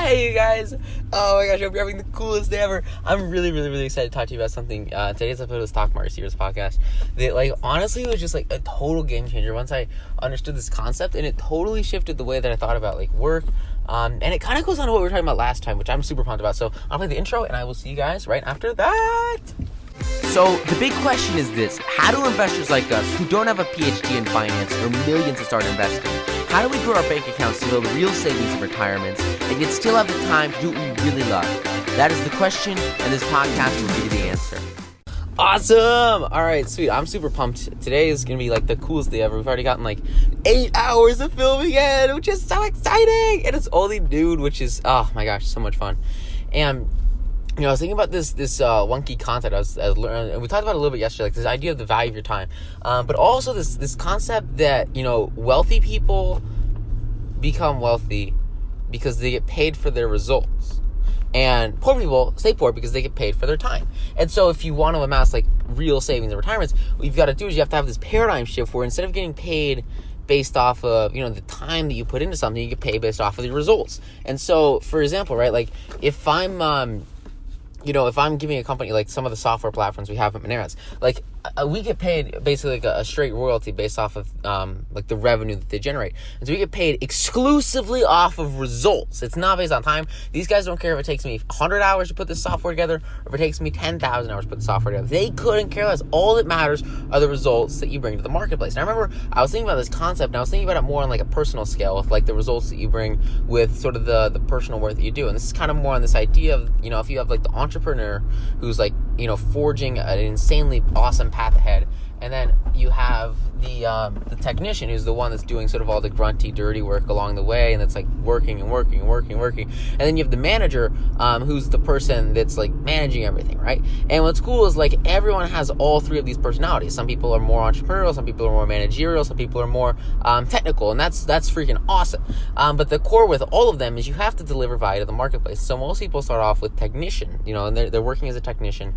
Hey you guys, oh my gosh, I hope you're having the coolest day ever. I'm really excited to talk to you about something. Today's episode of the Stock Market Series podcast that honestly was just a total game changer once I understood this concept, and it totally shifted the way that I thought about work. And it kind of goes on to what we were talking about last time, which I'm super pumped about. So I'll play the intro and I will see you guys right after that. So the big question is this: how do investors like us, who don't have a PhD in finance or millions to start investing, how do we grow our bank accounts to build real savings and retirements and yet still have the time to do what we really love? That is the question, and this podcast will give you the answer. Awesome! All right, sweet. I'm super pumped. Today is going to be the coolest day ever. We've already gotten 8 hours of filming in, which is so exciting. And it's only noon, which is, oh my gosh, so much fun. And I was thinking about this one key concept I learned, and we talked about it a little bit yesterday, this idea of the value of your time, but also this concept that wealthy people become wealthy because they get paid for their results, and poor people stay poor because they get paid for their time. And so, if you want to amass real savings and retirements, what you've got to do is you have to have this paradigm shift where instead of getting paid based off of the time that you put into something, you get paid based off of the results. And so, for example, right, if I'm if I'm giving a company some of the software platforms we have at Moneras, we get paid basically a straight royalty based off of the revenue that they generate. And so we get paid exclusively off of results. It's not based on time. These guys don't care if it takes me 100 hours to put this software together or if it takes me 10,000 hours to put the software together. They couldn't care less. All that matters are the results that you bring to the marketplace. And I remember I was thinking about this concept, and I was thinking about it more on a personal scale with the results that you bring with sort of the personal work that you do. And this is kind of more on this idea of, if you have the entrepreneur who's forging an insanely awesome path ahead, and then you have the technician who's the one that's doing sort of all the grunty, dirty work along the way, and that's working, and then you have the manager who's the person that's managing everything, right? And what's cool is everyone has all three of these personalities. Some people are more entrepreneurial, some people are more managerial, some people are more technical, and that's freaking awesome. But the core with all of them is you have to deliver value to the marketplace. So most people start off with technician, and they're working as a technician,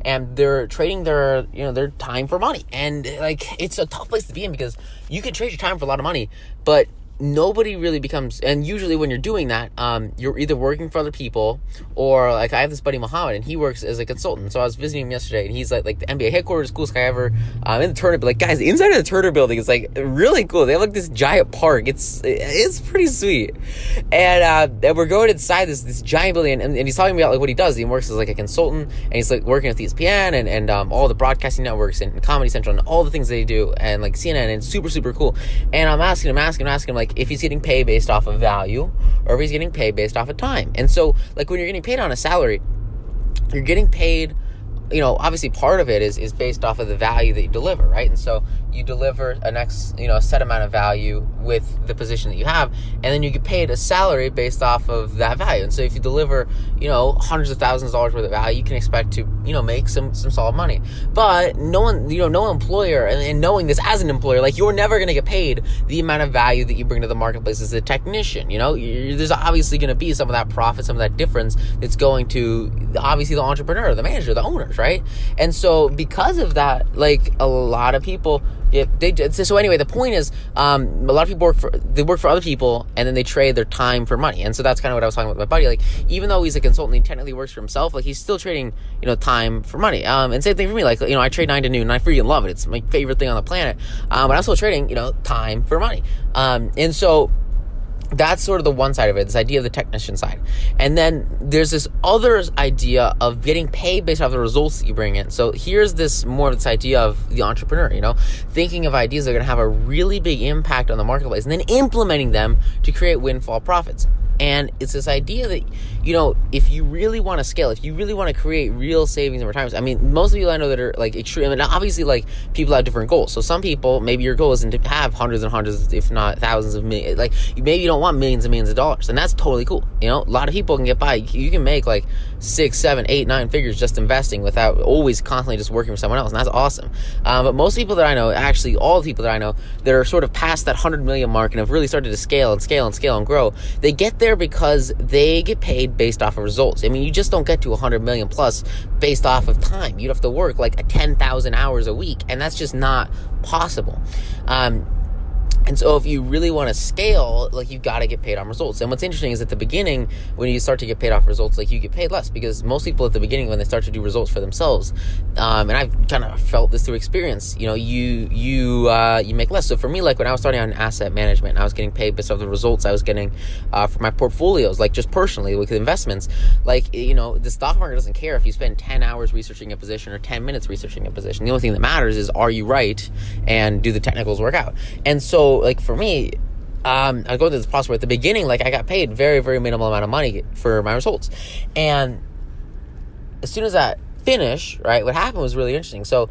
and they're trading their their time for money. And it's a tough place to be in because you can trade your time for a lot of money, but nobody really becomes, and usually when you're doing that, you're either working for other people or I have this buddy Muhammad, and he works as a consultant. So I was visiting him yesterday, and he's the NBA headquarters, coolest guy ever, in the Turner, guys, the inside of the Turner building is really cool. They have this giant park. It's pretty sweet. And we're going inside this giant building, and he's talking about what he does. He works as a consultant, and he's working with ESPN and all the broadcasting networks and Comedy Central and all the things they do, and CNN, and it's super cool. And I'm asking him if he's getting paid based off of value or if he's getting paid based off of time. And so when you're getting paid on a salary, you're getting paid, obviously part of it is based off of the value that you deliver, right? And so you deliver a set amount of value with the position that you have, and then you get paid a salary based off of that value. And so if you deliver, hundreds of thousands of dollars worth of value, you can expect to, make some solid money. But no employer, and knowing this as an employer, you're never going to get paid the amount of value that you bring to the marketplace as a technician. There's obviously going to be some of that profit, some of that difference that's going to obviously the entrepreneur, the manager, the owners, right? And so because of that, a lot of people, so anyway, the point is, a lot of people work for other people, and then they trade their time for money. And so that's kind of what I was talking about with my buddy. Even though he's a consultant, he technically works for himself, he's still trading, time for money. And same thing for me, I trade 9 to noon, and I freaking love it. It's my favorite thing on the planet. But I'm still trading, time for money. And so that's sort of the one side of it, this idea of the technician side. And then there's this other idea of getting paid based off the results that you bring in. So here's this idea of the entrepreneur, thinking of ideas that are going to have a really big impact on the marketplace and then implementing them to create windfall profits. And it's this idea that, if you really want to scale, if you really want to create real savings and retirements, most of you I know that are extreme, and obviously people have different goals. So some people, maybe your goal isn't to have hundreds and hundreds, if not thousands of millions. Maybe you don't want millions and millions of dollars, and that's totally cool. A lot of people can get by. You can make 6, 7, 8, 9 figures just investing without always constantly just working for someone else, and that's awesome. But most people that I know, actually all the people that I know that are sort of past that 100 million mark and have really started to scale and grow, they get there because they get paid based off of results. You just don't get to 100 million plus based off of time. You'd have to work 10,000 hours a week, and that's just not possible. And so if you really want to scale, like, you got to get paid on results. And what's interesting is at the beginning, when you start to get paid off results, like, you get paid less, because most people at the beginning, when they start to do results for themselves, and I've kind of felt this through experience, you know, you make less. So for me, like, when I was starting on asset management, I was getting paid based off the results I was getting for my portfolios, like, just personally with investments. Like, you know, the stock market doesn't care if you spend 10 hours researching a position or 10 minutes researching a position. The only thing that matters is, are you right, and do the technicals work out? And so, like, for me, I go through this process where at the beginning, like, I got paid very, very minimal amount of money for my results. And as soon as that finished, right, what happened was really interesting. So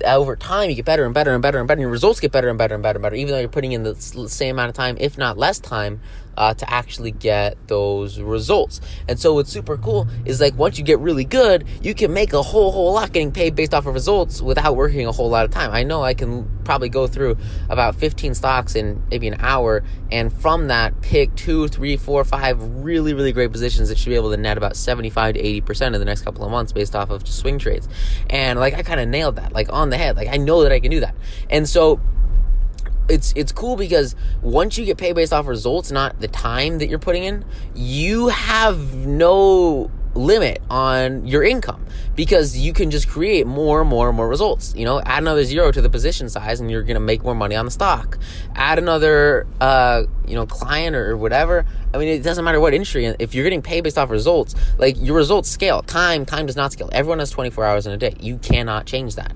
over time, you get better and better and better and better, and your results get better and better and better and better, even though you're putting in the same amount of time, if not less time, to actually get those results. And so what's super cool is, like, once you get really good, you can make a whole lot getting paid based off of results without working a whole lot of time. I know I can probably go through about 15 stocks in maybe an hour, and from that pick 2, 3, 4, 5 really, really great positions that should be able to net about 75 to 80% in the next couple of months based off of just swing trades. And, like, I kind of nailed that, like, on the head. Like, I know that I can do that. And so it's cool, because once you get paid based off results, not the time that you're putting in, you have no limit on your income, because you can just create more and more and more results. You know, add another 0 to the position size and you're going to make more money on the stock. Add another client or whatever. I mean, it doesn't matter what industry. If you're getting paid based off results, like, your results scale. Time does not scale. Everyone has 24 hours in a day. You cannot change that.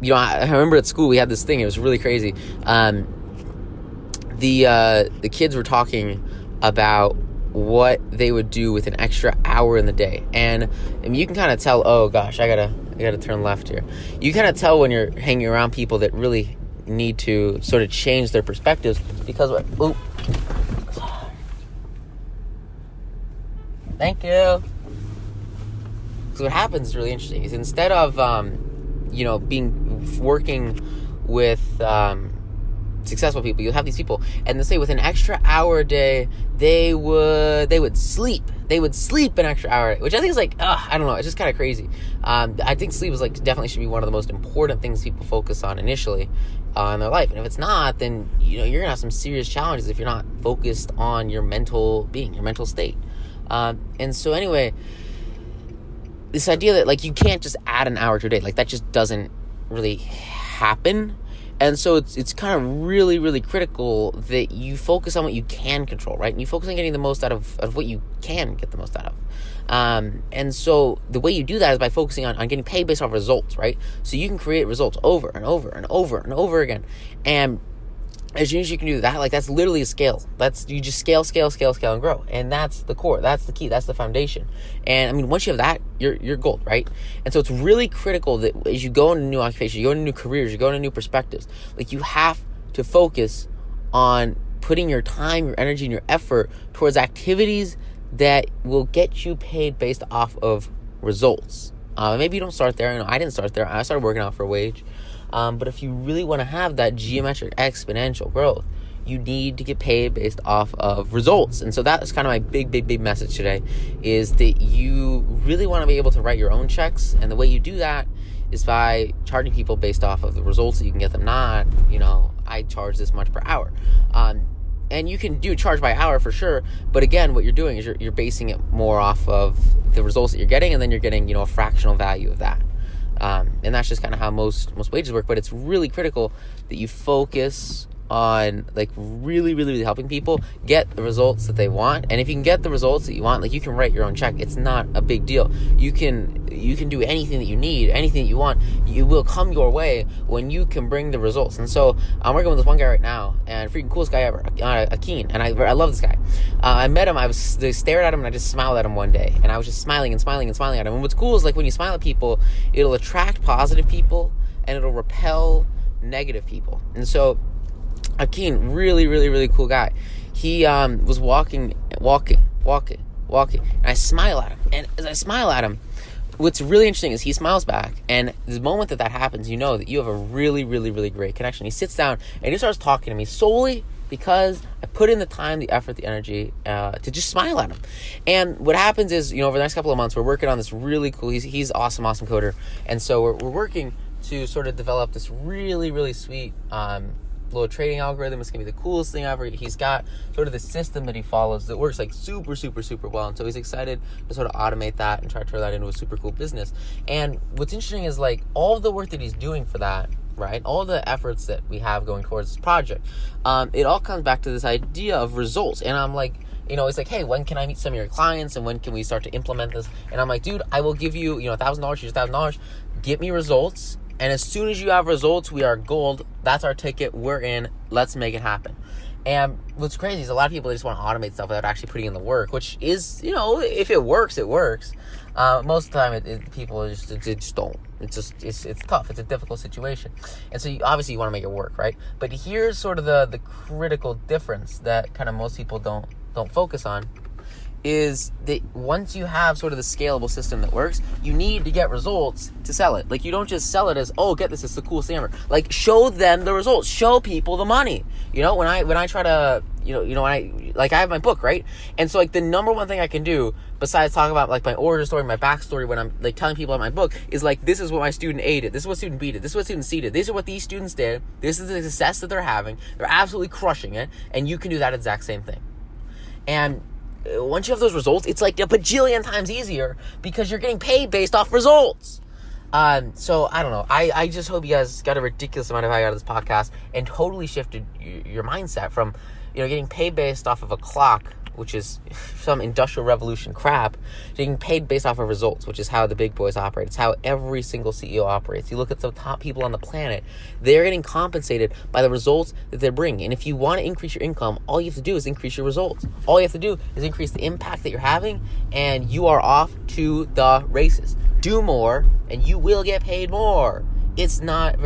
You know, I remember at school we had this thing. It was really crazy. The kids were talking about what they would do with an extra hour in the day, and you can kind of tell. Oh gosh, I gotta turn left here. You kind of tell when you're hanging around people that really need to sort of change their perspectives, because thank you. So what happens is really interesting. Is instead of working with successful people, you'll have these people, and they say with an extra hour a day, they would sleep an extra hour, which I think is like, I don't know, it's just kind of crazy. I think sleep is, like, definitely should be one of the most important things people focus on initially in their life. And if it's not, then, you know, you're gonna have some serious challenges if you're not focused on your mental being, your mental state. And so anyway, this idea that, like, you can't just add an hour to a day, like, that just doesn't really happen. And so it's kind of really, really critical that you focus on what you can control, right? And you focus on getting the most out of what you can get the most out of. And so the way you do that is by focusing on getting paid based off results, right? So you can create results over and over and over and over again. And as soon as you can do that, like, that's literally a scale. You just scale, and grow. And that's the core. That's the key. That's the foundation. And, I mean, once you have that, you're gold, right? And so it's really critical that as you go into new occupations, you go into new careers, you go into new perspectives, like, you have to focus on putting your time, your energy, and your effort towards activities that will get you paid based off of results. Maybe you don't start there. I didn't start there. I started working out for a wage. But if you really want to have that geometric exponential growth, you need to get paid based off of results. And so that's kind of my big message today, is that you really want to be able to write your own checks. And the way you do that is by charging people based off of the results that you can get them, not, you know, I charge this much per hour. And you can do charge by hour for sure. But again, what you're doing is you're basing it more off of the results that you're getting, and then you're getting, you know, a fractional value of that. And that's just kind of how most wages work. But it's really critical that you focus on, like, really, really, really helping people get the results that they want. And if you can get the results that you want, like, you can write your own check. It's not a big deal. You can do anything that you need, anything that you want. You will come your way when you can bring the results. And so I'm working with this one guy right now, and freaking coolest guy ever, Akeen. And I love this guy. I met him. I stared at him, and I just smiled at him one day. And I was just smiling at him. And what's cool is, like, when you smile at people, it'll attract positive people, and it'll repel negative people. And so Akeen, really, really, really cool guy. He was walking, and I smile at him. And as I smile at him, what's really interesting is he smiles back. And the moment that happens, you know that you have a really, really, really great connection. He sits down and he starts talking to me solely because I put in the time, the effort, the energy to just smile at him. And what happens is, you know, over the next couple of months, we're working on this really cool, he's awesome coder. And so we're working to sort of develop this really, really sweet little trading algorithm. It's going to be the coolest thing ever. He's got sort of the system that he follows that works like super, super, super well. And so he's excited to sort of automate that and try to turn that into a super cool business. And what's interesting is like all the work that he's doing for that, right? All the efforts that we have going towards this project, it all comes back to this idea of results. And I'm like, it's like, hey, when can I meet some of your clients and when can we start to implement this? And I'm like, dude, I will give you, $1,000, here's $1,000. Get me results. And as soon as you have results, we are gold. That's our ticket. We're in. Let's make it happen. And what's crazy is a lot of people just want to automate stuff without actually putting in the work, which is, if it works, it works. Most of the time, people just don't. It's tough. It's a difficult situation. And so obviously you want to make it work, right? But here's sort of the critical difference that kind of most people don't focus on, is that once you have sort of the scalable system that works, you need to get results to sell it. Like, you don't just sell it as, oh, get this, it's the coolest thing ever. Like, show them the results. Show people the money. When I try to, I have my book, right? And so, like, the number one thing I can do, besides talk about, like, my origin story, my backstory, when I'm, like, telling people about my book, is, like, this is what my student A did. This is what student B did. This is what student C did. These are what these students did. This is the success that they're having. They're absolutely crushing it. And you can do that exact same thing. And once you have those results, it's like a bajillion times easier because you're getting paid based off results. So I don't know. I just hope you guys got a ridiculous amount of value out of this podcast and totally shifted your mindset from, getting paid based off of a clock, which is some industrial revolution crap, to getting paid based off of results, which is how the big boys operate. It's how every single CEO operates. You look at the top people on the planet, they're getting compensated by the results that they're bringing. And if you want to increase your income, all you have to do is increase your results. All you have to do is increase the impact that you're having, and you are off to the races. Do more, and you will get paid more. It's not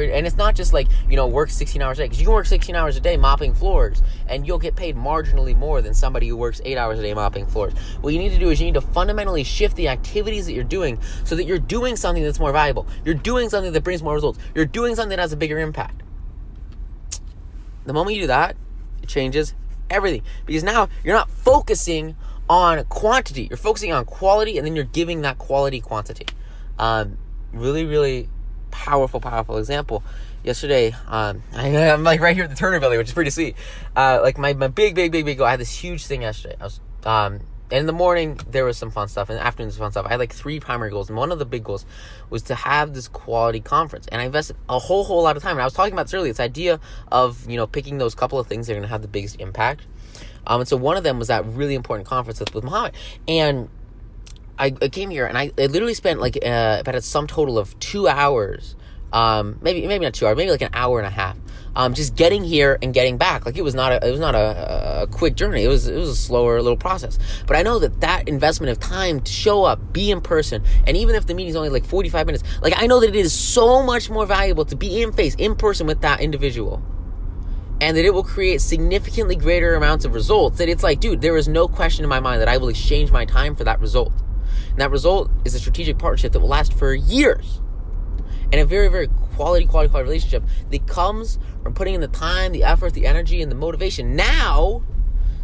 just like, work 16 hours a day, because you can work 16 hours a day mopping floors and you'll get paid marginally more than somebody who works 8 hours a day mopping floors. What you need to do is you need to fundamentally shift the activities that you're doing so that you're doing something that's more valuable. You're doing something that brings more results. You're doing something that has a bigger impact. The moment you do that, it changes everything, because now you're not focusing on quantity. You're focusing on quality, and then you're giving that quality quantity. Really, really powerful example. Yesterday, I'm like right here at the Turner Building, which is pretty sweet. Like my big goal. I had this huge thing yesterday. I was, and in the morning there was some fun stuff, and in the afternoon was fun stuff. I had like 3 primary goals, and one of the big goals was to have this quality conference. And I invested a whole lot of time. And I was talking about this earlier, this idea of, picking those couple of things that are going to have the biggest impact. And so one of them was that really important conference with Muhammad. And I came here and I literally spent like about a sum total of 2 hours, maybe not 2 hours, maybe like an hour and a half, just getting here and getting back. Like it was not a quick journey. It was a slower little process. But I know that investment of time to show up, be in person, and even if the meeting's only like 45 minutes, like I know that it is so much more valuable to be in person with that individual. And that it will create significantly greater amounts of results. That it's like, dude, there is no question in my mind that I will exchange my time for that result. And that result is a strategic partnership that will last for years. And a very, very quality relationship that comes from putting in the time, the effort, the energy, and the motivation now,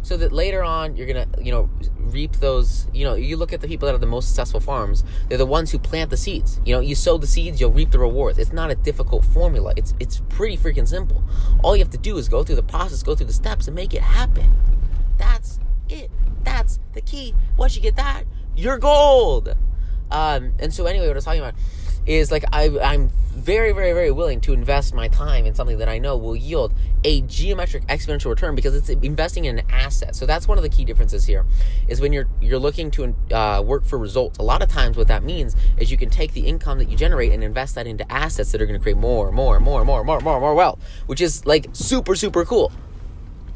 so that later on you're going to, reap those, you look at the people that have the most successful farms, they're the ones who plant the seeds. You sow the seeds, you'll reap the rewards. It's not a difficult formula. It's pretty freaking simple. All you have to do is go through the process, go through the steps, and make it happen. That's it. That's the key. Once you get that, you're gold. And so anyway, what I was talking about is like I'm very, very, very willing to invest my time in something that I know will yield a geometric exponential return, because it's investing in an asset. So that's one of the key differences here, is when you're looking to work for results. A lot of times what that means is you can take the income that you generate and invest that into assets that are going to create more wealth, which is like super, super cool.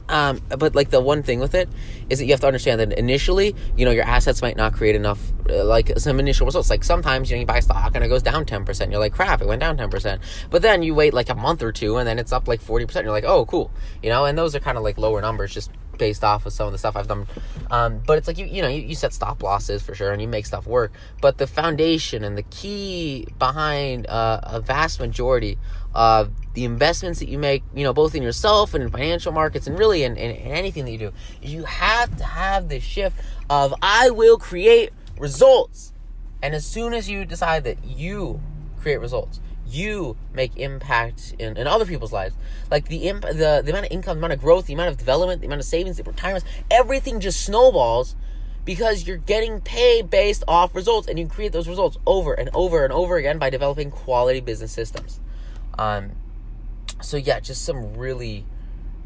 But like the one thing with it is that you have to understand that initially, your assets might not create enough, like some initial results. Like sometimes, you buy stock and it goes down 10%. You're like, crap, it went down 10%. But then you wait like a month or two and then it's up like 40%. You're like, oh, cool. And those are kind of like lower numbers just based off of some of the stuff I've done. But it's like, you set stop losses for sure and you make stuff work. But the foundation and the key behind a vast majority of the investments that you make, both in yourself and in financial markets and really in anything that you do, you have to have this shift of I will create results. And as soon as you decide that you create results, you make impact in other people's lives. Like the amount of income, the amount of growth, the amount of development, the amount of savings, the retirements, everything just snowballs because you're getting paid based off results, and you create those results over and over and over again by developing quality business systems. So yeah, just some really,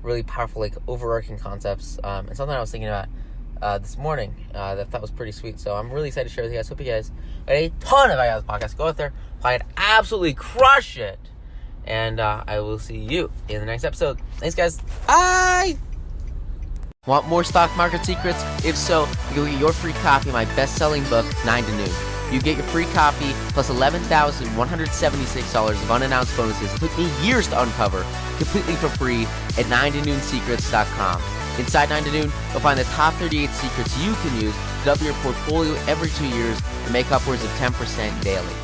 really powerful, like, overarching concepts, and something I was thinking about this morning that I thought was pretty sweet. So I'm really excited to share with you guys. Hope you guys had a ton of value out of the podcast. Go out there, apply it, absolutely crush it, and I will see you in the next episode. Thanks, guys. Bye. Want more stock market secrets? If so, you can get your free copy of my best-selling book, 9 to Noon. You get your free copy plus $11,176 of unannounced bonuses. It took me years to uncover, completely for free at 9toNoonSecrets.com. Inside 9 to Noon, you'll find the top 38 secrets you can use to double your portfolio every 2 years and make upwards of 10% daily.